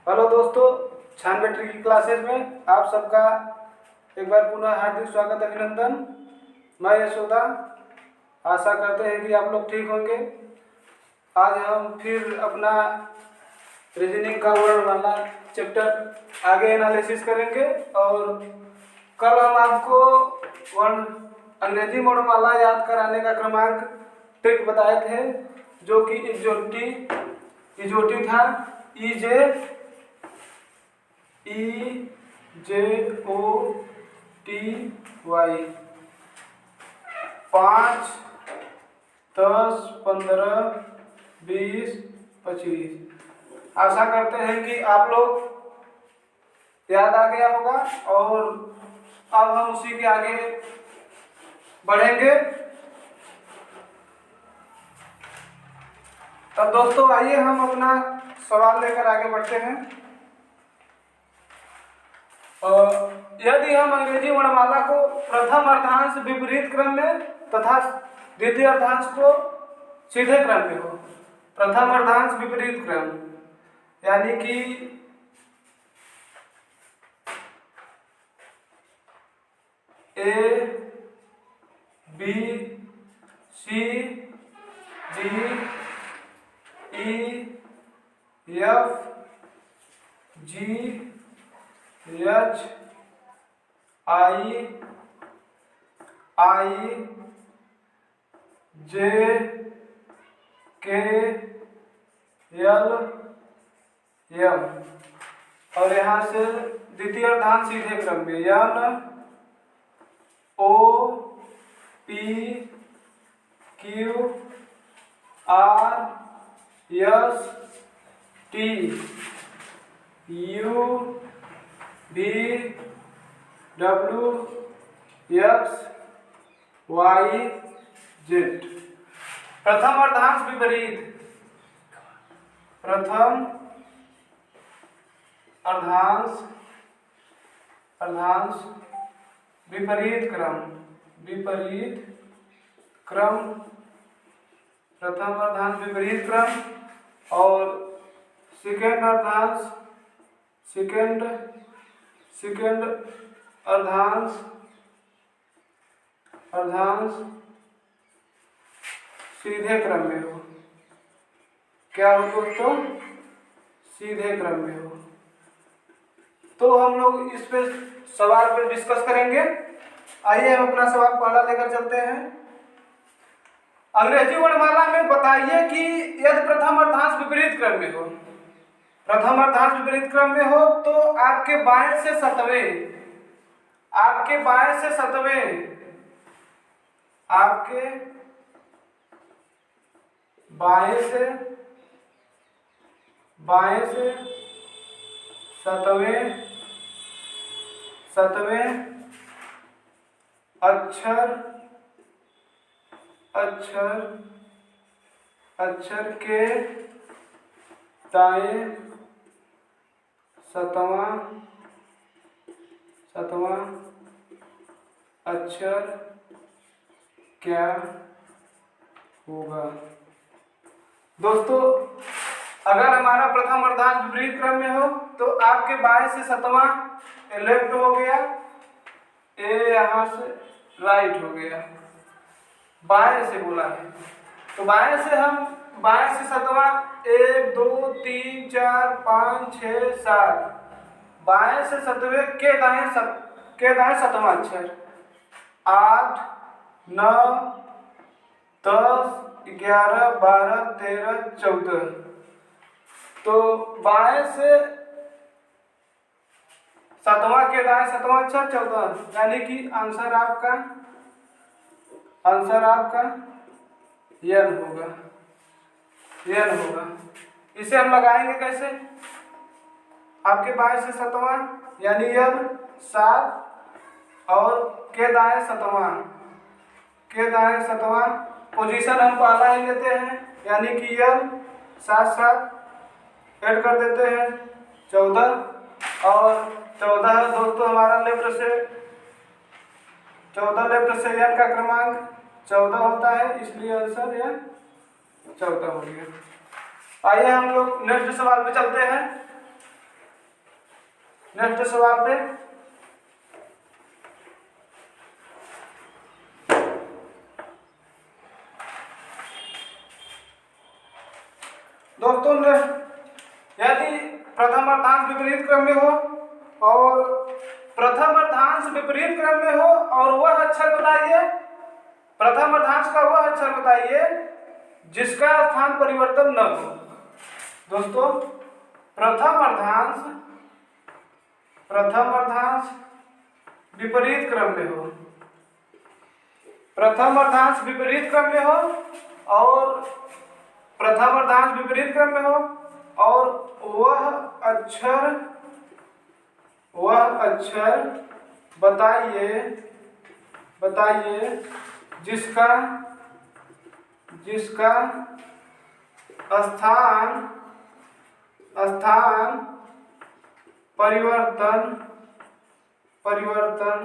Hello दोस्तों, 96 की classes में आप सबका एक बार पुनः हार्दिक स्वागत, अभिनंदन। मैं यशोदा। आशा करते हैं कि आप लोग ठीक होंगे। आज हम फिर अपना रीजनिंग का वर्णमाला चैप्टर आगे एनालिसिस करेंगे और कल हम आपको वर्ण अंग्रेजी वर्णमाला याद कराने का क्रमांक ट्रिक बताए थे, जो कि इजोटी था। EJOTY 5, 10, 15, 20, 25। आशा करते हैं कि आप लोग याद आ गया होगा और अब हम उसी के आगे बढ़ेंगे। तब दोस्तों आइए हम अपना सवाल लेकर आगे बढ़ते हैं। यदि हम अंग्रेजी वर्णमाला को प्रथम अर्धांश विपरीत क्रम में तथा द्वितीय अर्धांश को सीधे क्रम में हो, प्रथम अर्धांश विपरीत क्रम यानी कि A, B, C, D, E, F, G, H, I, J, K, L, M और यहाँ से द्वितीय अर्धांश सीधे क्रम में N, O, P, Q, R, S, T, U, V, W, X, Y, Z। प्रथम अर्धांश विपरीत, प्रथम अर्धांश विपरीत क्रम, प्रथम अर्धांश विपरीत क्रम और सेकेंड अर्धांश सीधे क्रम में हो। क्या हो दोस्तों? सीधे क्रम में हो। तो हम लोग इस पे सवाल पे डिस्कस करेंगे। आइए हम अपना सवाल पहला लेकर चलते हैं। अंग्रेजी वर्णमाला में बताइए कि यदि प्रथम अर्धांश विपरीत क्रम में हो, प्रथम अर्धांश विपरीत क्रम में हो तो आपके बाएं से सतवें, आपके बाएं से सतवें अक्षर के दाएं सतवां अक्षर क्या होगा? दोस्तों, अगर हमारा प्रथम अर्धांश विपरीत क्रम में हो तो आपके बाएं से सतवां लेफ्ट हो गया, ए यहाँ से राइट हो गया। बाएं से बोला है तो बाएं से सतवां 1, 2, 3, 4, 5, 6, 7। बाएं से सतवें के दाएं सतवां अक्षर 8, 9, 10, 11, 12, 13, 14। तो बाएं से सतवां के दाएं सतवां अक्षर 14, यानी कि आंसर आपका यन होगा। इसे हम लगाएंगे कैसे? आपके बाएं से सतवां यानी यन 7 और के दाएं सतवां पोजीशन हम पहला ही लेते हैं, यानी कि यन 7 ऐड कर देते हैं 14 और 14 दोस्तों हमारा लेफ्ट से यन का क्रमांक 14 होता है, इसलिए आंसर यह 14 हो गया। आइए हम लोग नेक्स्ट सवाल पे चलते हैं। नेक्स्ट सवाल पे। दोस्तों यदि प्रथम अर्धांश विपरीत क्रम में हो और प्रथम अर्धांश विपरीत क्रम में हो और वह अक्षर बताइए, प्रथम अर्धांश का वह अक्षर बताइए जिसका स्थान परिवर्तन न हो। दोस्तों प्रथम अर्धांश विपरीत क्रम में हो, प्रथम अर्धांश विपरीत क्रम में हो और प्रथम अर्धांश विपरीत क्रम में हो और वह अक्षर बताइए जिसका स्थान परिवर्तन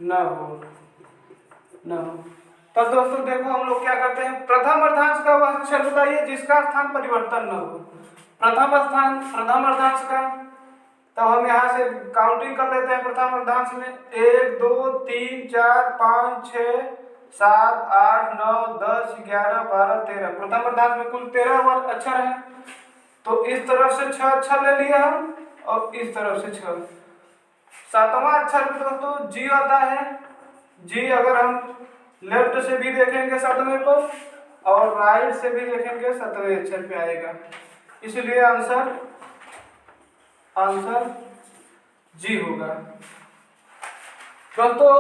न हो। तो दोस्तों देखो हम लोग क्या करते हैं, प्रथम अर्धांश का वह अक्षर बताइए जिसका स्थान परिवर्तन न हो। प्रथम अर्धांश का, तो हम यहाँ से काउंटिंग कर लेते हैं। प्रथम अर्धांश में 1 2 3 4 5 6 7 8 9 10 11 12 13, प्रथम अर्धांश में कुल 13 अक्षर है। तो इस तरफ से 6 अक्षर ले लिया हम और इस तरफ से 6। सातवां अक्षर दोस्तों जी आता है। जी अगर हम लेफ्ट से भी देखेंगे सातवें को और राइट से भी देखेंगे सातवें अक्षर पे आएगा, इसलिए आंसर जी होगा। दोस्तों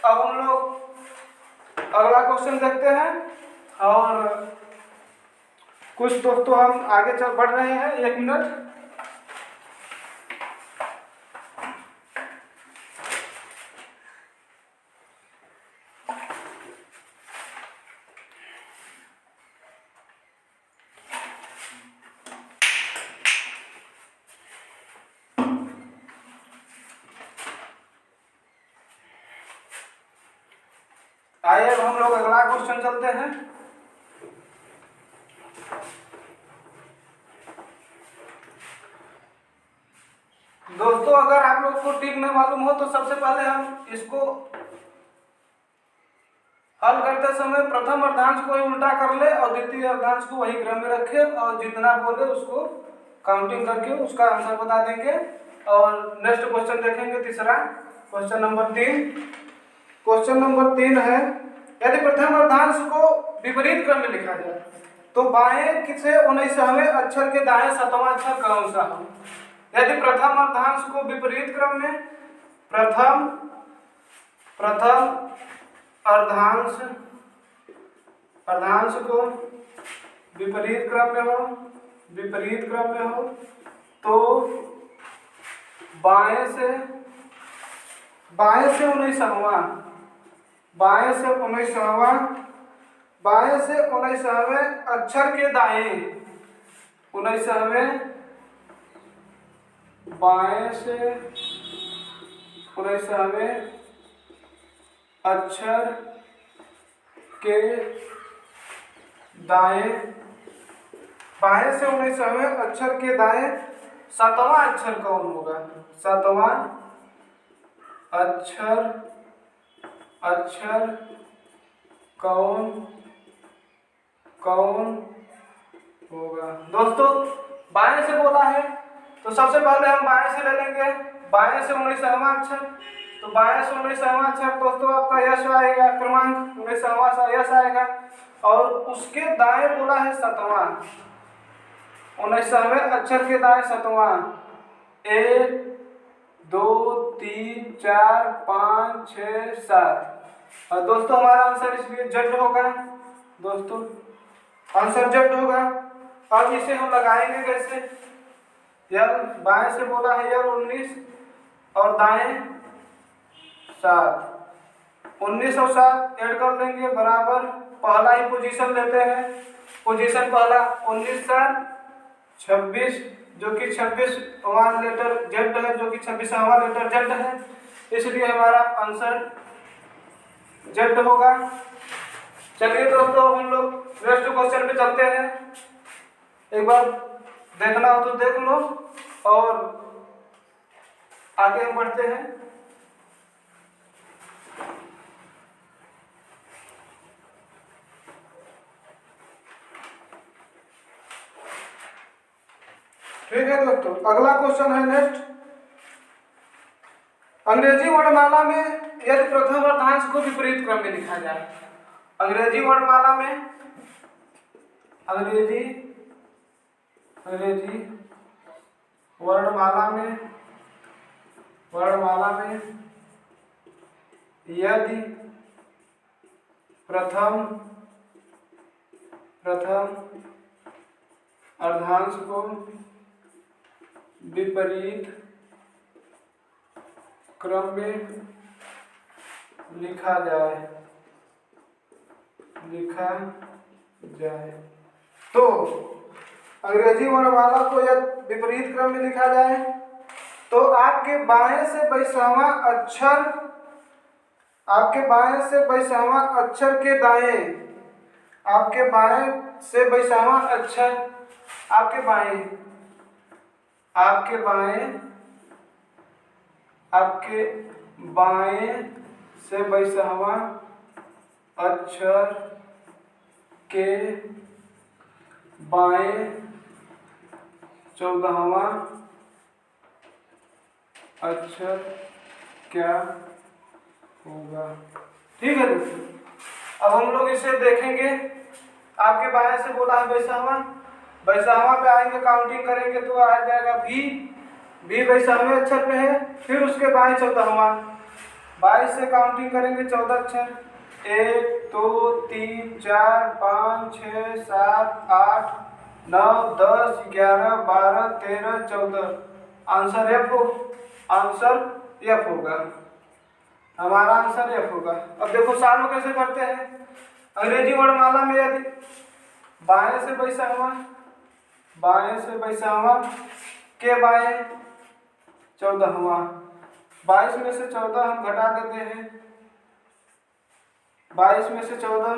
अब हम लोग अगला क्वेश्चन देखते हैं और कुछ दोस्तों हम आगे चल बढ़ रहे हैं। 1 मिनट। आइए अब हम लोग अगला क्वेश्चन चलते हैं। दोस्तों अगर आप लोग को ठीक न मालूम हो तो सबसे पहले हम इसको हल करते समय प्रथम अर्धांश को ही उल्टा कर ले और द्वितीय अर्धांश को वही क्रम में रखे और जितना बोले उसको काउंटिंग करके उसका आंसर बता देंगे। और नेक्स्ट क्वेश्चन देखेंगे, तीसरा क्वेश्चन नंबर 3। क्वेश्चन नंबर 3 है, यदि प्रथम अर्धांश को विपरीत क्रम में लिखा जाए तो बाएं से 19वें अक्षर के दाएं 7वां अक्षर कौन सा हो। यदि प्रथम अर्धांश को विपरीत क्रम में, प्रथम अर्धांश को विपरीत क्रम में हो तो बाएं से 19वां, बाएं से 19वें अक्षर के दाएं, 19वें बाएं से 19वें अक्षर के दाएं, बाएं से 19वें अक्षर के दाएं 7वां अक्षर कौन होगा। 7वां अक्षर कौन होगा। दोस्तों बाएं से बोला है तो सबसे पहले हम बाएं से ले लेंगे, बाएं से 19वां अक्षर, तो बाएं से 19वां अक्षर दोस्तों आपका यश आएगा, क्रमांक 19वां यश आएगा। और उसके दाएं बोला है 7वां, 19वें अक्षर के दाएं 7वां, 1 2 3 4 5 6 7। और दोस्तों हमारा आंसर इसलिए जेड होगा। दोस्तों आंसर जेड होगा। अब इसे हम लगाएंगे कैसे, यल बाएं से बोला है यल 19 और दाएं 7, 19 और 7 ऐड कर लेंगे बराबर, पहला ही पोजीशन लेते हैं, पोजीशन पहला 19 7 26 जो कि 26वां लेटर जेड है, जो कि 26वां लेटर जेड है, इसलिए हमारा आंसर जेड होगा। चलिए दोस्तों हम लोग नेक्स्ट क्वेश्चन पे चलते हैं। एक बार देखना हो तो देख लो और आगे हम बढ़ते हैं। ठीक है दोस्तों, अगला क्वेश्चन है नेक्स्ट। अंग्रेजी वर्णमाला में यदि प्रथम अर्धांश को विपरीत क्रम में लिखा जाए। अंग्रेजी वर्णमाला में अंग्रेजी वर्णमाला में यदि प्रथम अर्धांश को विपरीत क्रम में लिखा जाए तो अंग्रेजी वर्णमाला को यदि विपरीत क्रम में लिखा जाए तो आपके बाएं से 22वां अक्षर के दाएं, आपके बाएं से 22वां अक्षर आपके बाएं से 22वां अक्षर के बाएं 14वां अक्षर क्या होगा। ठीक है दोस्तों, अब हम लोग इसे देखेंगे। आपके बाएं से बोला है 22वां पे आएंगे, काउंटिंग करेंगे तो आ जाएगा भी 22वें अक्षर पे है। फिर उसके बाएं 14वां, 22 से काउंटिंग करेंगे 14 अक्षर, 1 2 3 4 5 6 7 8 9 10 11 12 13 14। आंसर एफ होगा, हमारा आंसर एफ होगा। अब देखो सॉल्व कैसे करते हैं। अंग्रेजी वर्णमाला में यदि बाएं से 22वां के बाएं 14वां, 22 में से 14 हम घटा देते हैं। 22 में से 14,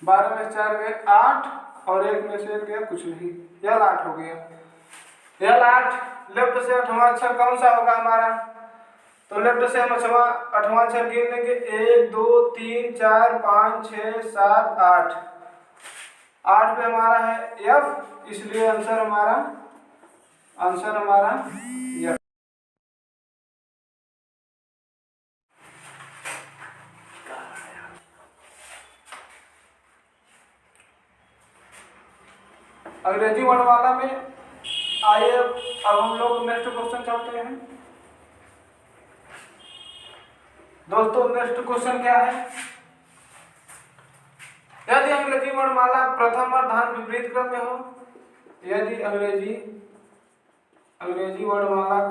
12 में 4 गए 8 और 1 में से 1 गया कुछ नहीं, यल 8 हो गया। यल 8 लेफ्ट से 8वां अक्षर कौन सा होगा हमारा, तो लेफ्ट से हम 8वां अक्षर गिन लेंगे। 1 2 3 4 5 6 7 8 पे हमारा है एफ, इसलिए आंसर हमारा एफ। अंग्रेजी वर्णमाला में आइए अब हम लोग नेक्स्ट क्वेश्चन चलते हैं। दोस्तों नेक्स्ट क्वेश्चन क्या है, यदि अंग्रेजी वर्णमाला प्रथम अर्धांश विपरीत क्रम में हो, यदि अंग्रेजी वर्णमाला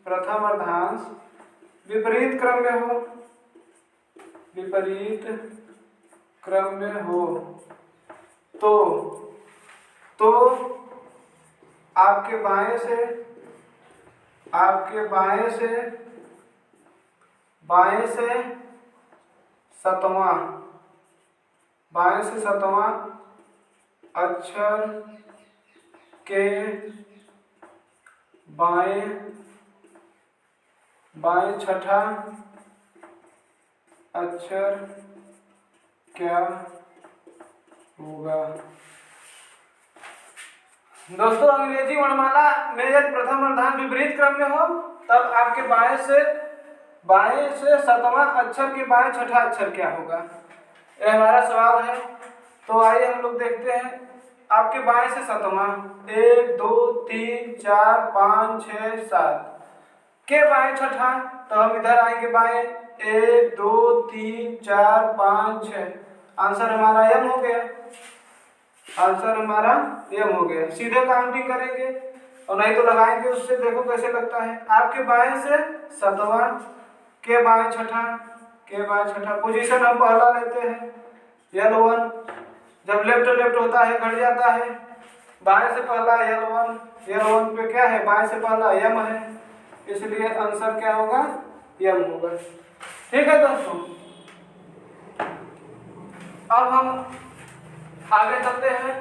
प्रथम अर्धांश विपरीत क्रम में हो तो आपके बाएं से 7वां अक्षर के बाएं 6ठा अक्षर क्या होगा। दोस्तों अंग्रेजी वर्णमाला में यदि प्रथम अर्धांश विपरीत क्रम में हो तब आपके बाएं से 7वां अक्षर के बाएं 6ठा अक्षर क्या होगा, यह हमारा सवाल है। तो आइए हम लोग देखते हैं। आपके बाएं से 7वां 1 2 3 4 5 6 7 के बाएं 6ठा, तो हम इधर आएंगे बाएं 1 2 3 4 5 6, आंसर हमारा एम हो गया। सीधे काउंटिंग करेंगे और नहीं तो लगाएंगे उससे, देखो कैसे लगता है। आपके बाएं से 7वां के बाएं 6ठा पोजीशन हम पहला लेते हैं L1। जब लेफ्ट होता है घट जाता है, बाएं से पहला L1 पे क्या है, बाएं से पहला M है, इसलिए आंसर क्या होगा, M होगा। ठीक है दोस्तों, अब हम आगे चलते हैं।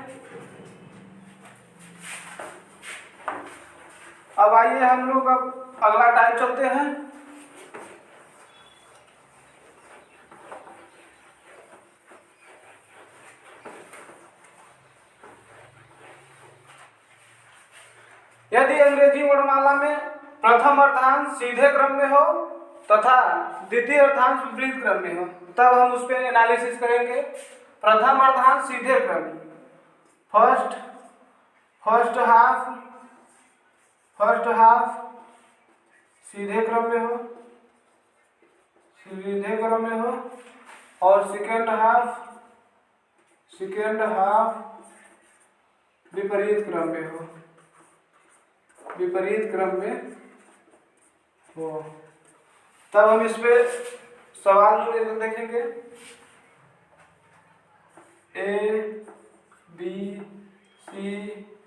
अब आइए हम लोग अब अगला टाइप चलते हैं। यदि अंग्रेजी वर्णमाला में प्रथम अर्थांश सीधे क्रम में हो तथा द्वितीय अर्थांश विपरीत क्रम में हो, तब हम उस पर एनालिसिस करेंगे। प्रथम अर्थांश सीधे क्रम, फर्स्ट हाफ सीधे क्रम में हो और सेकेंड हाफ विपरीत क्रम में हो। तब हम इस पे सवाल देखेंगे। A B C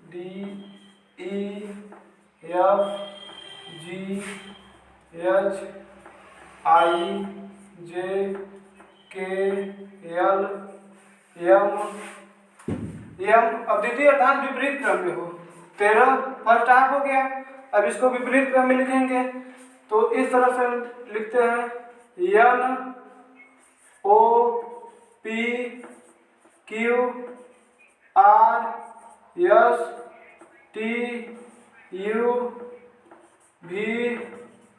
D E F G H I J K L M। अब द्वितीय अर्थांश विपरीत क्रम में हो। 13 फर्स्ट हाफ हो गया। अब इसको विपरीत क्रम में लिखेंगे तो इस तरह से लिखते हैं N O P Q R S T U V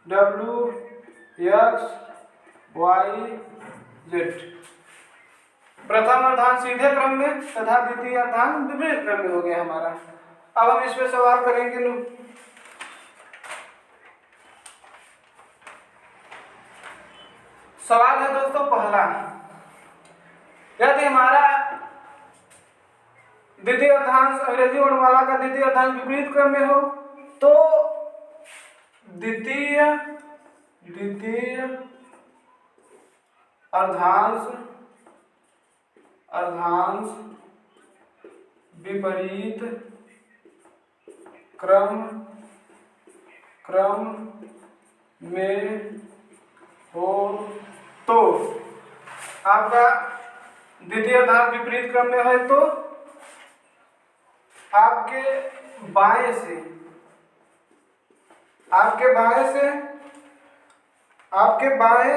W X Y Z। प्रथम अर्थांश सीधे क्रम में तथा द्वितीय अर्थांश विपरीत क्रम में हो गया हमारा। अब हम इस पे सवाल करेंगे। सवाल है दोस्तों पहला, यदि हमारा द्वितीय अर्थांश अंग्रेजी वर्णमाला का द्वितीय अर्थांश विपरीत क्रम में हो तो द्वितीय अर्धांश विपरीत क्रम में हो तो आपका द्वितीय अर्थांश विपरीत क्रम में है तो आपके बाएं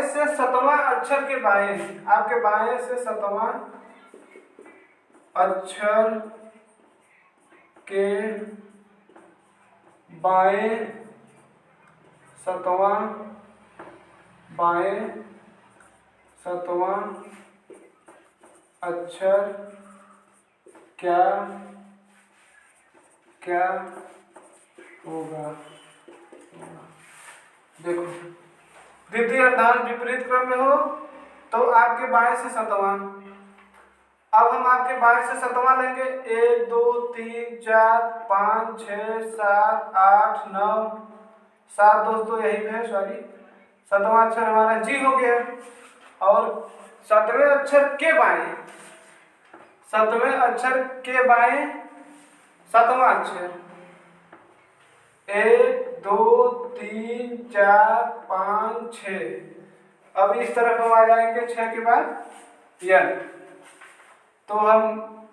से सतवां अक्षर के बाएं, आपके बाएं से सतवां अक्षर के बाएं सतवां अक्षर क्या होगा। देखो द्वितीय अर्थांश विपरीत क्रम में हो तो आपके बाएं से सतवां। अब हम आपके बाएं से सतवां लेंगे। 1 2 3 4 5 6 7 8 9 7 दोस्तों यही है, सॉरी सतवां अक्षर हमारा जी हो गया। और सतवें अक्षर के बाएं सतवां अक्षर 1 2 3 4 5 6। अब इस तरफ हम आ जाएंगे 6 के बाद यन। तो हम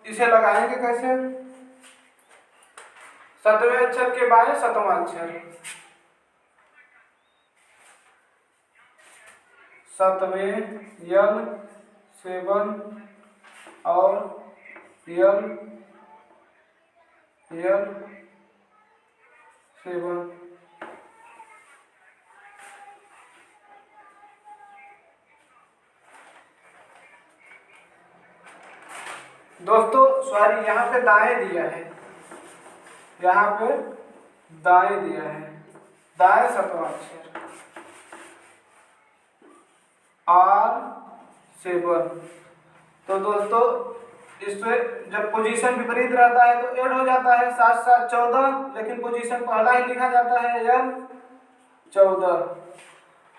इसे लगाएंगे कैसे, सतवें अक्षर के बाएं सतवां अक्षर, सतवें यल 7 और यल 7। दोस्तों सॉरी यहाँ पे दाएं दिया है, दाएं सतवां अक्षर R7। तो दोस्तों इससे जब पोजीशन विपरीत रहता है तो ऐड हो जाता है 7 7 14, लेकिन पोजीशन पहला ही लिखा जाता है L 14।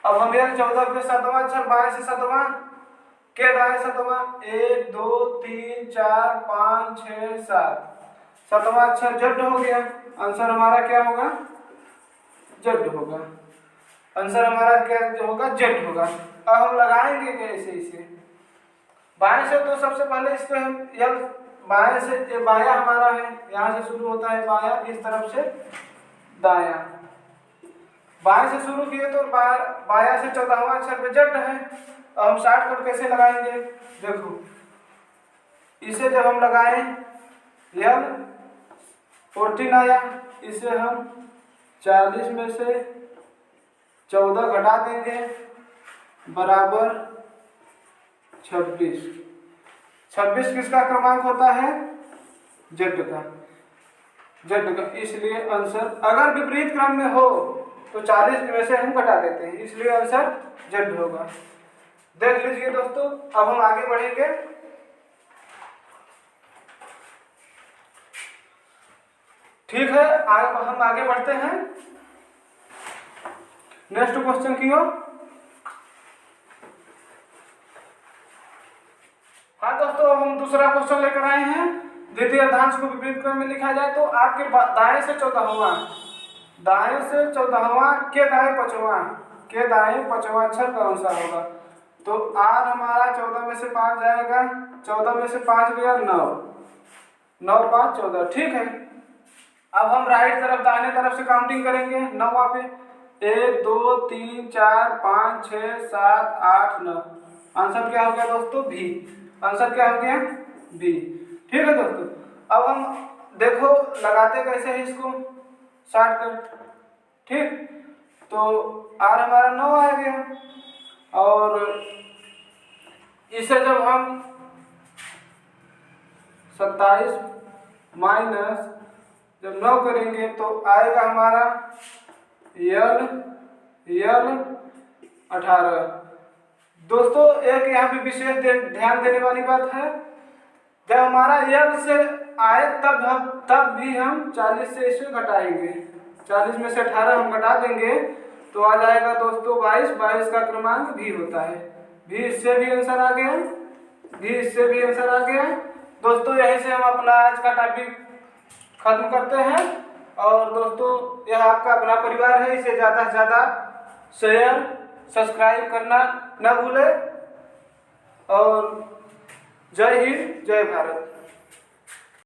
अब हम L 14 पे सतवां अक्षर बाएं से सतवां के दाएं सतवां 1 2 3 4 5 6 7, सतवां अक्षर Z हो गया। आंसर हमारा क्या होगा, Z होगा। आंसर हमारा क्या होगा, Z होगा। अब हम लगाएंगे कैसे इसे, बाएं से तो सबसे पहले इस पे हम यल बाएं से, ये बायां हमारा है, यहाँ से शुरू होता है बायां, इस तरफ से दायां। बाएं से शुरू किए तो बायां से 14वां अक्षर पे जड है। अब हम शॉर्टकट कैसे लगाएंगे, देखो इसे जब हम लगाएं यल 14 आया, इसे हम 40 में से 14 घटा देंगे बराबर 26। 26 किसका क्रमांक होता है, जेड का, इसलिए आंसर अगर विपरीत क्रम में हो तो 40 में से हम घटा देते हैं, इसलिए आंसर जेड होगा। देख लीजिए दोस्तों, अब हम आगे बढ़ेंगे। ठीक है, हम आगे बढ़ते हैं नेक्स्ट क्वेश्चन की ओर। हाँ दोस्तों, अब हम दूसरा क्वेश्चन लेकर आए हैं। द्वितीय अर्धांश को विपरीत क्रम में लिखा जाए तो आपके दाएं से 14वां, दाएं से 14वां के दाएं 5वां, के दाएं 5वां अक्षर कौन सा होगा। तो आर हमारा 14 में से 5 जाएगा, 14 में से 5 गया 9, 9 5 14। ठीक है, अब हम राइट तरफ दाहिने तरफ से काउंटिंग करेंगे 9वां पे, 1 2 3 4 5 6 7 8 9। आंसर क्या हो गया दोस्तों, बी। आंसर क्या हो गया, बी। ठीक है दोस्तों, अब हम देखो लगाते कैसे है इसको, शॉर्टकट। ठीक, तो आर हमारा 9 आ गया और इसे जब हम 27 माइनस जब 9 करेंगे तो आएगा हमारा यल 18। दोस्तों एक यहाँ पे विशेष ध्यान देने वाली बात है, जब हमारा यल से आए तब भी हम 40 से इसे घटाएंगे, 40 में से 18 हम घटा देंगे तो आ जाएगा दोस्तों 22। 22 का क्रमांक भी होता है, भी इससे भी आंसर आ गया, भी इससे भी आंसर आ गया। दोस्तों यहीं से हम अपना आज का टॉपिक खत्म करते हैं। और दोस्तों यह आपका अपना परिवार है, इसे ज़्यादा से ज़्यादा शेयर सब्सक्राइब करना न भूलें। और जय हिंद, जय भारत।